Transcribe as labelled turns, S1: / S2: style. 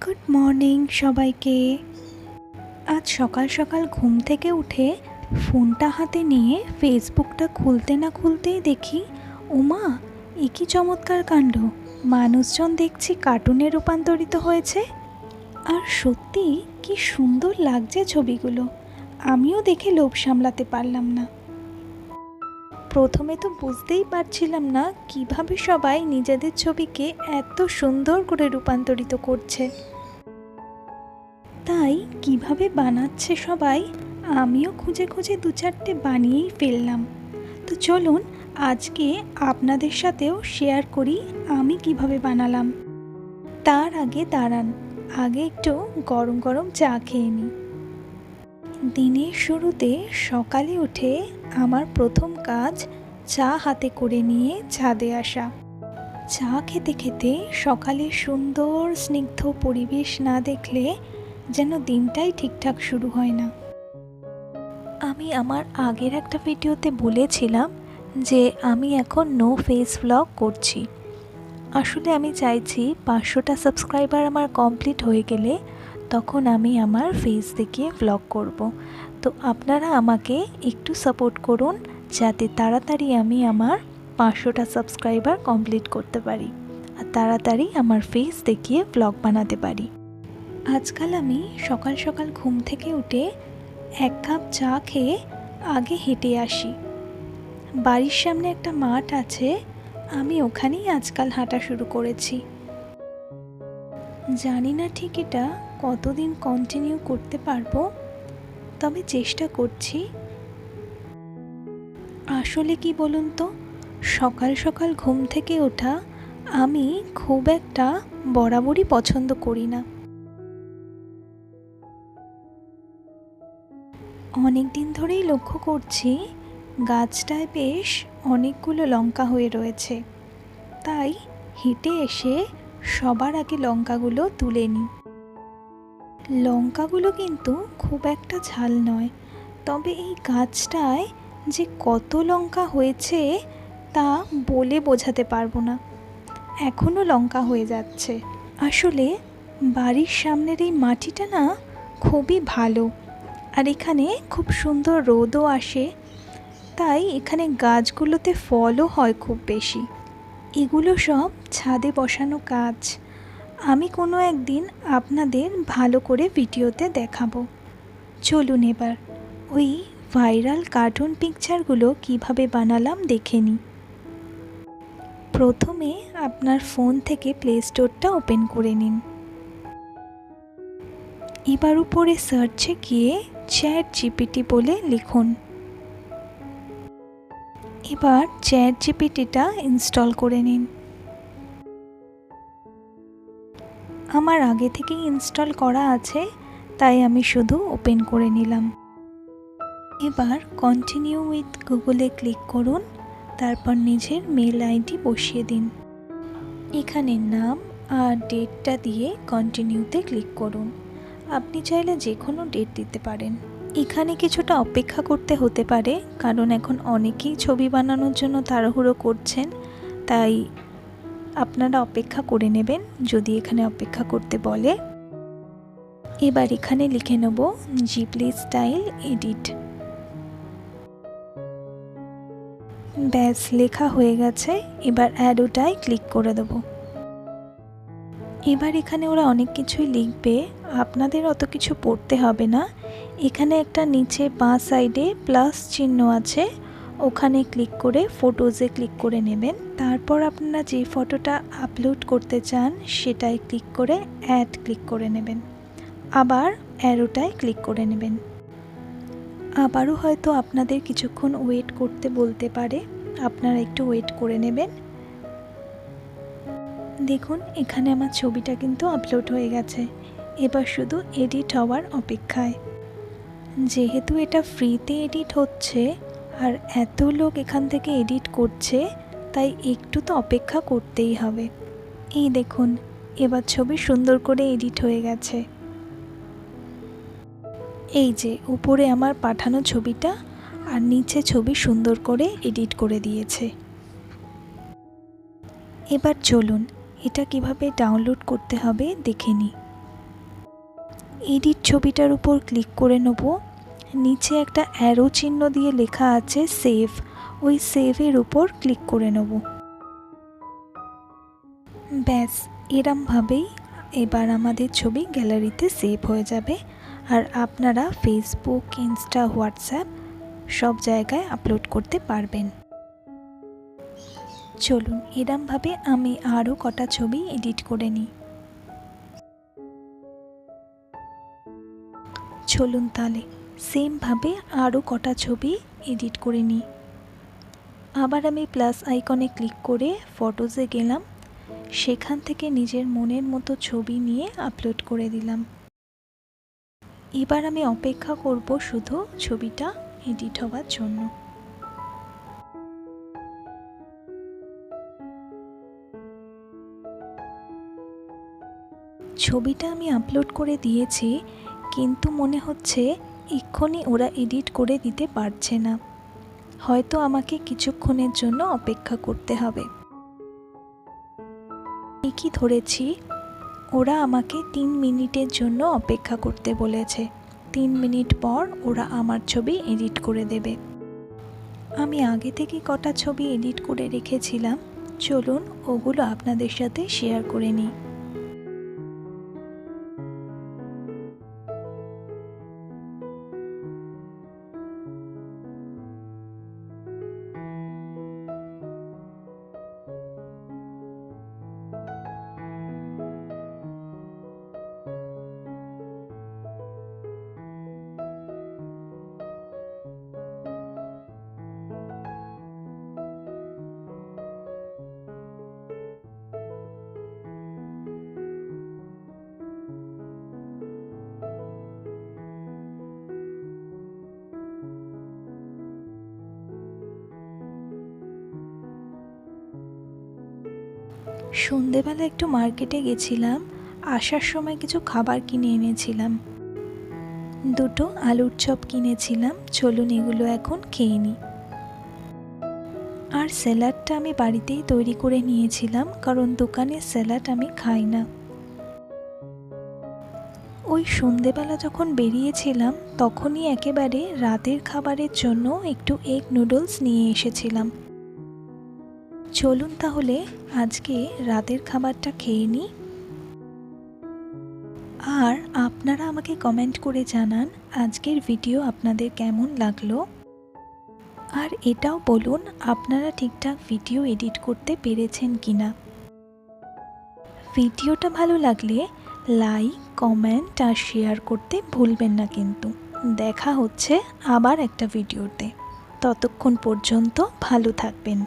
S1: Good morning সবাইকে। আজ সকাল সকাল ঘুম থেকে উঠে ফোনটা হাতে নিয়ে ফেসবুকটা খুলতে না খুলতেই দেখি, ওমা, এ কি চমৎকার কাণ্ড! মানুষজন দেখছি কার্টুনে রূপান্তরিত হয়েছে। আর সত্যি কি সুন্দর লাগছে ছবিগুলো। আমিও দেখে লোভ সামলাতে পারলাম না। প্রথমে তো বুঝতেই পারছিলাম না কিভাবে সবাই নিজেদের ছবিকে এত সুন্দর করে রূপান্তরিত করছে। তাই কিভাবে বানাচ্ছে সবাই, আমিও খুঁজে খুঁজে দু চারটে বানিয়েই ফেললাম। তো চলুন আজকে আপনাদের সাথেও শেয়ার করি আমি কিভাবে বানালাম। তার আগে দাঁড়ান, আগে একটু গরম গরম চা খেয়ে নিই। দিনের শুরুতে সকালে উঠে আমার প্রথম কাজ চা হাতে করে নিয়ে ছাদে আসা। চা খেতে খেতে সকালের সুন্দর স্নিগ্ধ পরিবেশ না দেখলে যেন দিনটাই ঠিকঠাক শুরু হয় না। আমি আমার আগের একটা ভিডিওতে বলেছিলাম যে আমি এখন নো ফেস ভ্লগ করছি। আসলে আমি চাইছি 500টা সাবস্ক্রাইবার আমার কমপ্লিট হয়ে গেলে তখন আমি আমার ফেস দেখিয়ে ভ্লগ করব। তো আপনারা আমাকে একটু সাপোর্ট করুন যাতে তাড়াতাড়ি আমি আমার 500টা সাবস্ক্রাইবার কমপ্লিট করতে পারি আর তাড়াতাড়ি আমার ফেস দেখিয়ে ভ্লগ বানাতে পারি। আজকাল আমি সকাল সকাল ঘুম থেকে উঠে 1 কাপ চা খেয়ে আগে হেঁটে আসি। বাড়ির সামনে একটা মাঠ আছে, আমি ওখানেই আজকাল হাঁটা শুরু করেছি। জানি না ঠিক এটা কতদিন কন্টিনিউ করতে পারবো, তবে চেষ্টা করছি। আসলে কি বলুন তো, সকাল সকাল ঘুম থেকে ওঠা আমি খুব একটা বরাবরই পছন্দ করি না। অনেক দিন ধরেই লক্ষ্য করছি গাছটায় বেশ অনেকগুলো লঙ্কা হয়ে রয়েছে, তাই হেঁটে এসে সবার আগে লঙ্কাগুলো তুলে নিই। লঙ্কাগুলো কিন্তু খুব একটা ঝাল নয়, তবে এই গাছটায় যে কত লঙ্কা হয়েছে তা বলে বোঝাতে পারবো না। এখনও লঙ্কা হয়ে যাচ্ছে। আসলে বাড়ির সামনের এই মাটিটা না খুবই ভালো, আর এখানে খুব সুন্দর রোদও আসে, তাই এখানে গাছগুলোতে ফলও হয় খুব বেশি। এগুলো সব ছাদে বসানো গাছ। আমি কোনো একদিন আপনাদের ভালো করে ভিডিওতে দেখাবো। চলুন এবার ওই ভাইরাল কার্টুন পিকচারগুলো কিভাবে বানালাম দেখে নিই। প্রথমে আপনার ফোন থেকে প্লে স্টোরটা ওপেন করে নিন। এবার উপরে সার্চে গিয়ে চ্যাট জিপিটি বলে লিখুন। এবার চ্যাট জিপিটিটা ইনস্টল করে নিন। আমার আগে থেকেই ইনস্টল করা আছে, তাই আমি শুধু ওপেন করে নিলাম। এবার কন্টিনিউ উইথ গুগলে ক্লিক করুন, তারপর নিজের মেল আইডি বসিয়ে দিন। এখানে নাম আর ডেটটা দিয়ে কন্টিনিউতে ক্লিক করুন। আপনি চাইলে যে কোনো ডেট দিতে পারেন। এখানে কিছুটা অপেক্ষা করতে হতে পারে, কারণ এখন অনেকেই ছবি বানানোর জন্য তাড়াহুড়ো করছেন, তাই আপনারা অপেক্ষা করে নেবেন যদি এখানে অপেক্ষা করতে বলে। এবার এখানে লিখে নেব জিবলি স্টাইল এডিট। ব্যাস, লেখা হয়ে গেছে। এবার অ্যাডোটায় ক্লিক করে দেব। এবার এখানে ওরা অনেক কিছুই লিখবে, আপনাদের অত কিছু পড়তে হবে না। এখানে একটা নিচে বাঁ সাইডে প্লাস চিহ্ন আছে, ওখানে ক্লিক করে ফটোজে ক্লিক করে নেবেন। তারপর আপনারা যে ফটোটা আপলোড করতে চান সেটায় ক্লিক করে অ্যাড ক্লিক করে নেবেন। আবার অ্যারোটায় ক্লিক করে নেবেন। আবারও হয়তো আপনাদের কিছুক্ষণ ওয়েট করতে বলতে পারে, আপনারা একটু ওয়েট করে নেবেন। দেখুন এখানে আমার ছবিটা কিন্তু আপলোড হয়ে গেছে। এবার শুধু এডিট হওয়ার অপেক্ষায়। যেহেতু এটা ফ্রিতে এডিট হচ্ছে আর এত লোক এখান থেকে এডিট করছে, তাই একটু তো অপেক্ষা করতেই হবে। এই দেখুন, এবার ছবি সুন্দর করে এডিট হয়ে গেছে। এই যে উপরে আমার পাঠানো ছবিটা আর নিচে ছবি সুন্দর করে এডিট করে দিয়েছে। এবার চলুন এটা কিভাবে ডাউনলোড করতে হবে দেখে নিই। এডিট ছবিটার উপর ক্লিক করে নেব। নিচে একটা অ্যারো চিহ্ন দিয়ে লেখা আছে সেভ, ওই সেভের উপর ক্লিক করে নেব। ব্যাস, এরমভাবেই এবার আমাদের ছবি গ্যালারিতে সেভ হয়ে যাবে, আর আপনারা ফেসবুক, ইনস্টা, হোয়াটসঅ্যাপ সব জায়গায় আপলোড করতে পারবেন। চলুন এরমভাবে আমি আরও কটা ছবি এডিট করে নিই। চলুন তাহলে সেমভাবে আরও কটা ছবি এডিট করে নিই। আবার আমি প্লাস আইকনে ক্লিক করে ফটোজে গেলাম, সেখান থেকে নিজের মনের মতো ছবি নিয়ে আপলোড করে দিলাম। এবার আমি অপেক্ষা করব শুধু ছবিটা এডিট হওয়ার জন্য। ছবিটা আমি আপলোড করে দিয়েছি, কিন্তু মনে হচ্ছে এক্ষুনি ওরা এডিট করে দিতে পারছে না, হয়তো আমাকে কিছুক্ষণের জন্য অপেক্ষা করতে হবে। ঠিকই ধরেছি, ওরা আমাকে 3 মিনিটের জন্য অপেক্ষা করতে বলেছে। 3 মিনিট পর ওরা আমার ছবি এডিট করে দেবে। আমি আগে থেকে কটা ছবি এডিট করে রেখেছিলাম, চলুন ওগুলো আপনাদের সাথে শেয়ার করে নিই। সন্ধেবেলা একটু মার্কেটে গেছিলাম, আসার সময় কিছু খাবার কিনে এনেছিলাম। 2টো আলুর চপ কিনেছিলাম, চলুন এগুলো এখন খেয়ে নিই। আর স্যালাডটা আমি বাড়িতেই তৈরি করে নিয়েছিলাম, কারণ দোকানের স্যালাড আমি খাই না। ওই সন্ধেবেলা যখন বেরিয়েছিলাম তখনই একেবারে রাতের খাবারের জন্য একটু এগ নুডলস নিয়ে এসেছিলাম। চলুন তাহলে আজকে রাতের খাবারটা খেয়ে নিই। আর আপনারা আমাকে কমেন্ট করে জানান আজকের ভিডিও আপনাদের কেমন লাগলো, আর এটাও বলুন আপনারা ঠিকঠাক ভিডিও এডিট করতে পেরেছেন কিনা। ভিডিওটা ভালো লাগলে লাইক, কমেন্ট আর শেয়ার করতে ভুলবেন না কিন্তু। দেখা হচ্ছে আবার একটা ভিডিওতে, ততক্ষণ পর্যন্ত ভালো থাকবেন।